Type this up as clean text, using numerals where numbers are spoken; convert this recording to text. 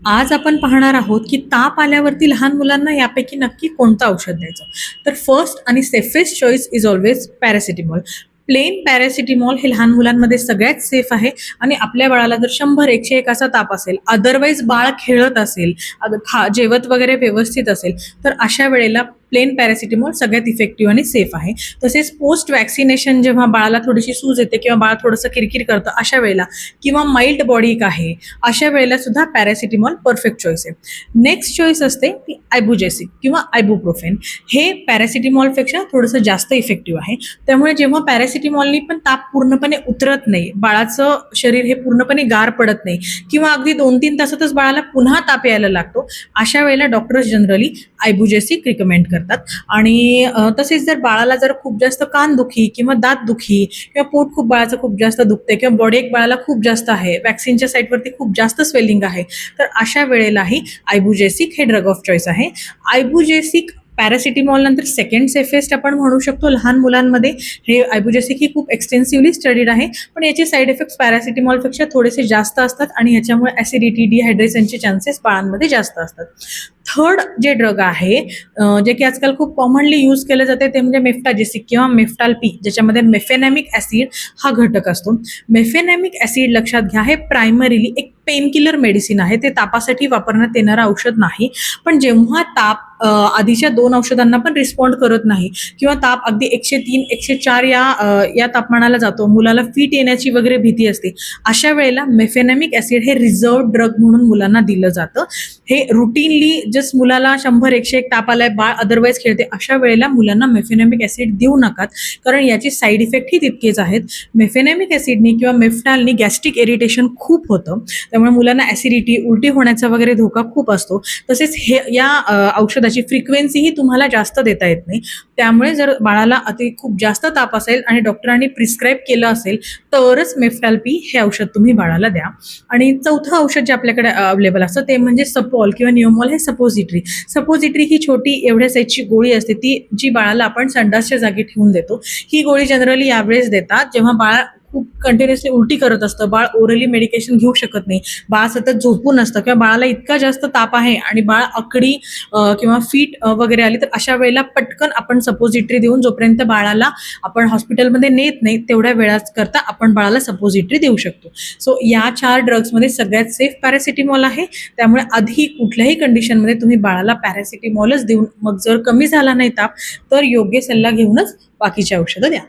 आज आपण पाहणार आहोत की ताप आल्यावरती लहान मुलांना यापैकी नक्की कोणतं औषध द्यायचं. तर फर्स्ट आणि safest choice is always paracetamol. Plain paracetamol हे लहान मुलांमध्ये सगळ्यात सेफ आहे. आणि आपल्या बाळाला जर 100-101 असा ताप असेल, अदरवाईज बाळ खेळत असेल, जेवत वगैरे व्यवस्थित असेल, तर अशा वेळेला प्लेन पॅरासिटामॉल सगळ्यात इफेक्टिव्ह आणि सेफ आहे. तसेच पोस्ट वॅक्सिनेशन जेव्हा बाळाला थोडीशी सूज येते किंवा बाळ थोडंसं किरकिर करतं अशा वेळेला, किंवा माइल्ड बॉडीक आहे अशा वेळेला सुद्धा पॅरासिटामॉल परफेक्ट चॉईस आहे. नेक्स्ट चॉईस असते ती आयबुजेसिक किंवा आयबुप्रोफेन. हे पॅरासिटामॉलपेक्षा थोडंसं जास्त इफेक्टिव्ह आहे. त्यामुळे जेव्हा पॅरासिटामॉलनी पण ताप पूर्णपणे उतरत नाही, बाळाचं शरीर हे पूर्णपणे गार पडत नाही किंवा अगदी 2-3 तासातच बाळाला पुन्हा ताप यायला लागतो, अशा वेळेला डॉक्टर्स जनरली आयबुजेसिक रिकमेंड करतात. आणि तसेच जर बाळाला जर खूप जास्त कान दुखी किंवा दात दुखी किंवा पोट खूप बाळाचं खूप जास्त दुखते किंवा बॉडी एक बाळाला खूप जास्त आहे, वॅक्सिनच्या साईटवरती खूप जास्त स्वेलिंग आहे, तर अशा वेळेलाही आयबुजेसिक हे ड्रग ऑफ चॉईस आहे. आयबुजेसिक पॅरासिटामॉल नंतर सेकंड सेफेस्ट आपण म्हणू शकतो लहान मुलांमध्ये. हे आयबुजेसिक ही खूप एक्सटेन्सिव्हली स्टडीड आहे, पण याचे साईड इफेक्ट्स पॅरासिटामॉलपेक्षा थोडेसे जास्त असतात आणि ह्याच्यामुळे ॲसिडिटी, डिहायड्रेशनचे चान्सेस बाळांमध्ये जास्त असतात. थर्ड जे ड्रग आहे, जे की आजकाल खूप कॉमनली यूज केलं जाते, ते म्हणजे मेफ्टाजेसिक किंवा मेफ्टाल पी, ज्याच्यामध्ये मेफेनॅमिक ॲसिड हा घटक असतो. मेफेनॅमिक ॲसिड लक्षात घ्या, हे प्रायमरीली एक पेनकिलर मेडिसिन आहे. ते तापासाठी वापरण्यात येणारं औषध नाही. पण जेव्हा ताप आधीच्या 2 औषधांना पण रिस्पॉन्ड करत नाही किंवा ताप अगदी 103-104 या तापमानाला जातो, मुलाला फिट येण्याची वगैरे भीती असते, अशा वेळेला मेफेनॅमिक ॲसिड हे रिझर्व ड्रग म्हणून मुलांना दिलं जातं. हे रुटीनली जस्ट मुलाला 100-101 ताप आलाय, बाळ अदरवाईज खेळते, अशा वेळेला मुलांना मेफेनॅमिक ॲसिड देऊ नकात, कारण याचे साईड इफेक्टही तितकेच आहेत. मेफेनॅमिक ॲसिडनी किंवा मेफ्टालनी गॅस्ट्रिक इरिटेशन खूप होतं, त्यामुळे मुलांना ॲसिडिटी, उलटी होण्याचा वगैरे धोका खूप असतो. तसेच हे या औषधाची फ्रिक्वेन्सीही तुम्हाला जास्त देता येत नाही. त्यामुळे जर बाळाला खूप जास्त ताप असेल आणि डॉक्टरांनी प्रिस्क्राईब केलं असेल तरच मेफ्टाल पी हे औषध तुम्ही बाळाला द्या. आणि चौथं औषध जे आपल्याकडे अवेलेबल असतं ते म्हणजे सपॉल किंवा निओमॉल हे सपोजिटरी. सपोजिटरी ही छोटी एवढ्या साईजची गोळी असते, ती जी बाळाला आपण संडासच्या जागी ठेवून देतो. ही गोळी जनरली यावेळेस देतात जेव्हा बाळ खूप कंटिन्युअसली उलटी करत असतं, बाळ ओरली मेडिकेशन घेऊ शकत नाही, बाळ सतत झोपून असतं किंवा बाळाला इतका जास्त ताप आहे आणि बाळ आकडी किंवा फीट वगैरे आली, तर अशा वेळेला पटकन आपण सपोजिटरी देऊन जोपर्यंत बाळाला आपण हॉस्पिटलमध्ये नेत नाही तेवढ्या वेळाच करता आपण बाळाला सपोजिटरी देऊ शकतो. सो या 4 ड्रग्समध्ये सगळ्यात सेफ पॅरासिटामॉल आहे. त्यामुळे आधी कुठल्याही कंडिशनमध्ये तुम्ही बाळाला पॅरासिटामॉलच देऊन, मग जर कमी झाला नाही ताप तर योग्य सल्ला घेऊनच बाकीची औषधं द्या.